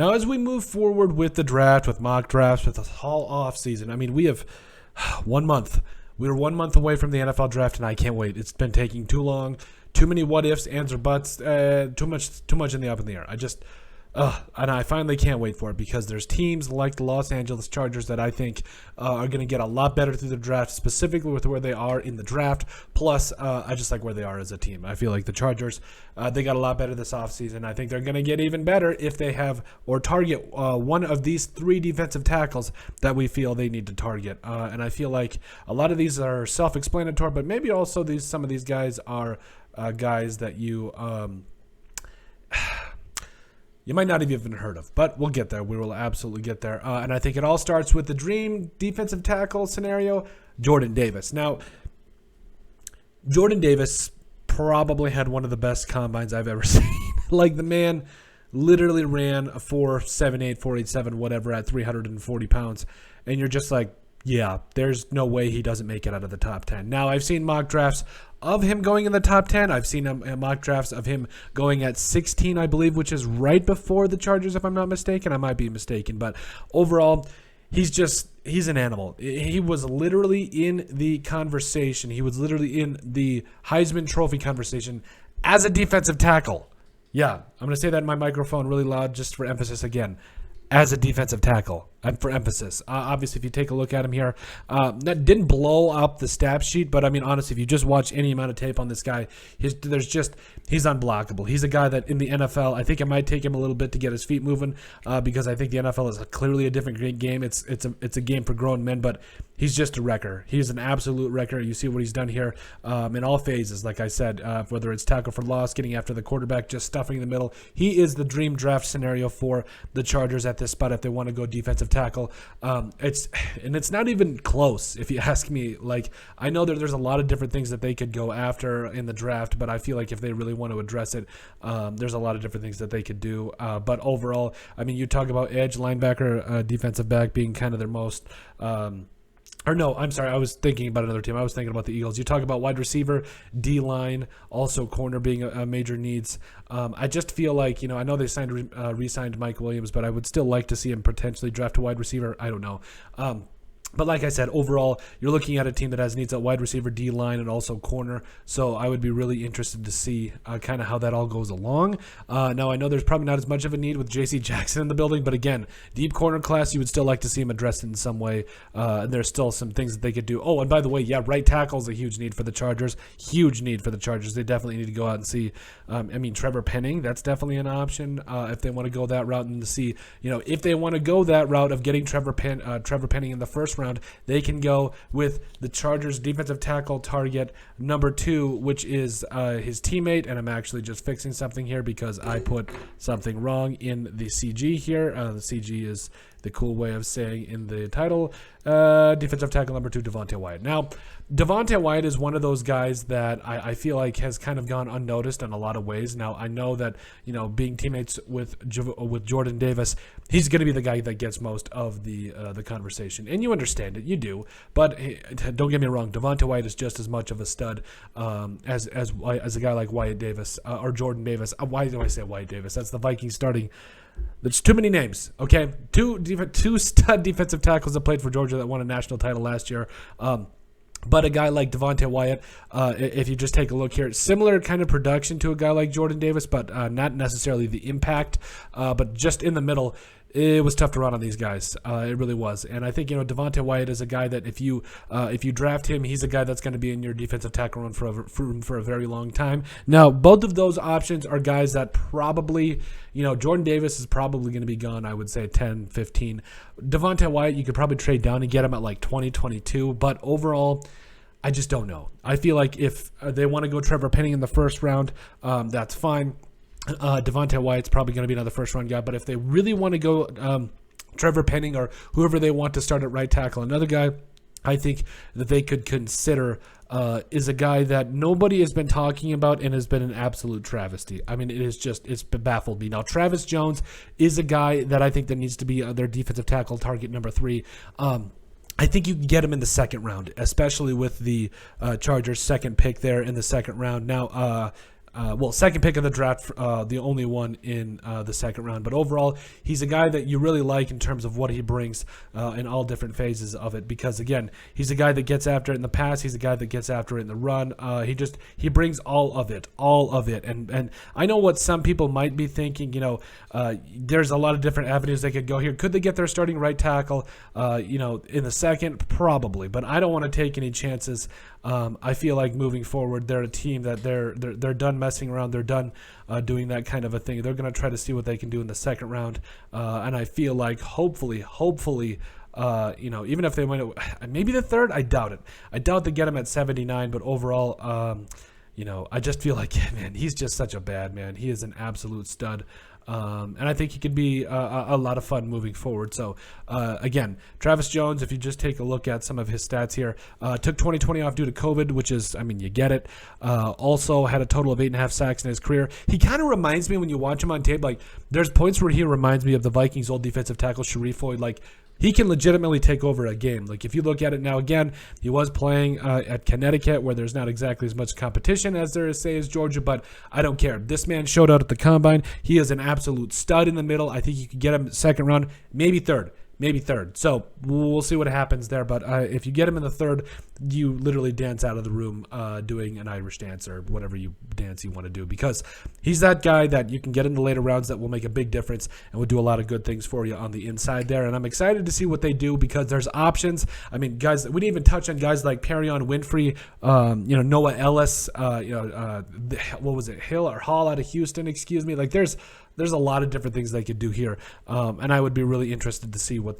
Now, as we move forward with the draft, with mock drafts, with the whole off season, I mean, we have 1 month. We're 1 month away from the NFL draft, and I can't wait. It's been taking too long. Too many what ifs, ands, or buts. Too much in the up in the air. And I finally can't wait for it because there's teams like the Los Angeles Chargers that I think are going to get a lot better through the draft, specifically with where they are in the draft. Plus, I just like where they are as a team. I feel like the Chargers, they got a lot better this offseason. I think they're going to get even better if they have or target one of these 3 defensive tackles that we feel they need to target. And I feel like a lot of these are self-explanatory, but maybe also some of these guys are guys that you might not have even heard of, but we'll get there. We will absolutely get there. And I think it all starts with the dream defensive tackle scenario, Jordan Davis. Now, Jordan Davis probably had one of the best combines I've ever seen. Like, the man literally ran a 4.78, 4.87, whatever, at 340 pounds. And you're just like, yeah, there's no way he doesn't make it out of the top 10. Now, I've seen mock drafts of him going in the top 10. I've seen mock drafts of him going at 16, I believe, which is right before the Chargers, if I'm not mistaken. I might be mistaken. But overall, he's an animal. He was literally in the conversation. He was literally in the Heisman Trophy conversation as a defensive tackle. Yeah, I'm going to say that in my microphone really loud just for emphasis again. As a defensive tackle, for emphasis. Obviously, if you take a look at him here, that didn't blow up the stat sheet, but I mean, honestly, if you just watch any amount of tape on this guy, he's unblockable. He's a guy that in the NFL, I think it might take him a little bit to get his feet moving, because I think the NFL is clearly a different game. It's a game for grown men, but he's just a wrecker. He's an absolute wrecker. You see what he's done here in all phases, like I said, whether it's tackle for loss, getting after the quarterback, just stuffing in the middle. He is the dream draft scenario for the Chargers at this spot if they want to go defensive tackle. It's not even close, if you ask me. Like, I know that there's a lot of different things that they could go after in the draft, but I feel like if they really want to address it, there's a lot of different things that they could do. But overall, I mean, you talk about edge, linebacker, defensive back being kind of their most or no, I'm sorry, I was thinking about another team. I was thinking about the Eagles. You talk about wide receiver, D-line, also corner being a major needs. I just feel like, I know they re-signed Mike Williams, but I would still like to see him potentially draft a wide receiver. I don't know. But like I said, overall, you're looking at a team that has needs at wide receiver, D-line, and also corner. So I would be really interested to see kind of how that all goes along. Now, I know there's probably not as much of a need with J.C. Jackson in the building, but again, deep corner class, you would still like to see him addressed in some way. And there's still some things that they could do. Oh, and by the way, yeah, right tackle is a huge need for the Chargers. Huge need for the Chargers. They definitely need to go out and see. Trevor Penning, that's definitely an option if they want to go that route, and to see, if they want to go that route of getting Trevor Penning in the first round, they can go with the Chargers defensive tackle target number 2, which is his teammate. And I'm actually just fixing something here because I put something wrong in the CG here. The CG is the cool way of saying in the title, defensive tackle number 2, Devonte White. Now, Devonte White is one of those guys that I feel like has kind of gone unnoticed in a lot of ways. Now, I know that, being teammates with Jordan Davis, he's going to be the guy that gets most of the conversation. And you understand it. You do. But don't get me wrong. Devonte White is just as much of a stud as a guy like Wyatt Davis or Jordan Davis. Why do I say Wyatt Davis? That's the Vikings starting. There's too many names, okay? Two stud defensive tackles that played for Georgia that won a national title last year. But a guy like Devonte Wyatt, if you just take a look here, similar kind of production to a guy like Jordan Davis, but not necessarily the impact. But just in the middle, it was tough to run on these guys. It really was. And I think, Devonte Wyatt is a guy that if you draft him, he's a guy that's going to be in your defensive tackle run for a very long time. Now, both of those options are guys that probably, Jordan Davis is probably going to be gone, I would say 10, 15. Devonte Wyatt, you could probably trade down and get him at like 20, 22. But overall, I just don't know. I feel like if they want to go Trevor Penning in the first round, that's fine. Devonte Wyatt's probably going to be another first-round guy, but if they really want to go Trevor Penning or whoever they want to start at right tackle, another guy I think that they could consider is a guy that nobody has been talking about and has been an absolute travesty. I mean, it's baffled me. Now, Travis Jones is a guy that I think that needs to be their defensive tackle target number 3. I think you can get him in the second round, especially with the Chargers' second pick there in the second round. Now, second pick of the draft, the only one in the second round. But overall, he's a guy that you really like in terms of what he brings in all different phases of it. Because again, he's a guy that gets after it in the pass. He's a guy that gets after it in the run. He brings all of it. And I know what some people might be thinking. There's a lot of different avenues they could go here. Could they get their starting right tackle? In the second, probably. But I don't want to take any chances. I feel like moving forward, they're a team that they're done messing around. They're done doing that kind of a thing. They're going to try to see what they can do in the second round. And I feel like hopefully, even if they win it, maybe the third, I doubt it. I doubt they get him at 79. But overall, I just feel like, man, he's just such a bad man. He is an absolute stud. And I think he could be a lot of fun moving forward. So, again, Travis Jones, if you just take a look at some of his stats here, took 2020 off due to COVID, which is, you get it. Also had a total of 8.5 sacks in his career. He kind of reminds me, when you watch him on tape, like, there's points where he reminds me of the Vikings' old defensive tackle, Sharif Floyd. Like, he can legitimately take over a game. Like, if you look at it now, again, he was playing at Connecticut, where there's not exactly as much competition as there is, say, as Georgia, but I don't care. This man showed out at the Combine. He is an absolute stud in the middle. I think you could get him second round, maybe third. So we'll see what happens there. But if you get him in the third, you literally dance out of the room doing an Irish dance or whatever dance you want to do, because he's that guy that you can get in the later rounds that will make a big difference and will do a lot of good things for you on the inside there. And I'm excited to see what they do, because there's options. Guys, we didn't even touch on guys like Perion Winfrey, Noah Ellis, what was it, Hill or Hall out of Houston, excuse me. Like, there's a lot of different things they could do here, and I would be really interested to see what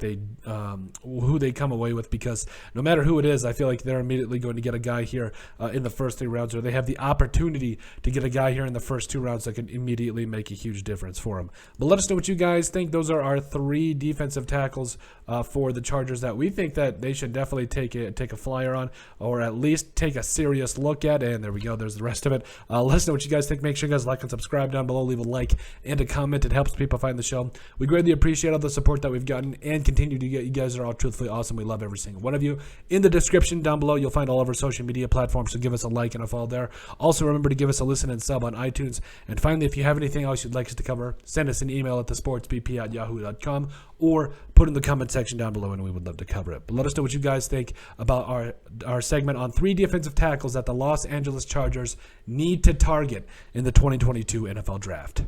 who they come away with, because no matter who it is, I feel like they're immediately going to get a guy here in the first 3 rounds, or they have the opportunity to get a guy here in the first 2 rounds that can immediately make a huge difference for them. But let us know what you guys think. Those are our 3 defensive tackles for the Chargers that we think that they should definitely take a flyer on, or at least take a serious look at. And there we go. There's the rest of it. Let us know what you guys think. Make sure you guys like and subscribe down below. Leave a like and a comment. It helps people find the show. We greatly appreciate all the support that we've gotten and continue to get. You guys are all truthfully awesome. We love every single one of you. In the description down below, you'll find all of our social media platforms, so give us a like and a follow there. Also, remember to give us a listen and sub on iTunes. And finally, if you have anything else you'd like us to cover, send us an email at thesportsbp@yahoo.com, or put in the comment section down below, and we would love to cover it. But let us know what you guys think about our segment on 3 defensive tackles that the Los Angeles Chargers need to target in the 2022 NFL Draft.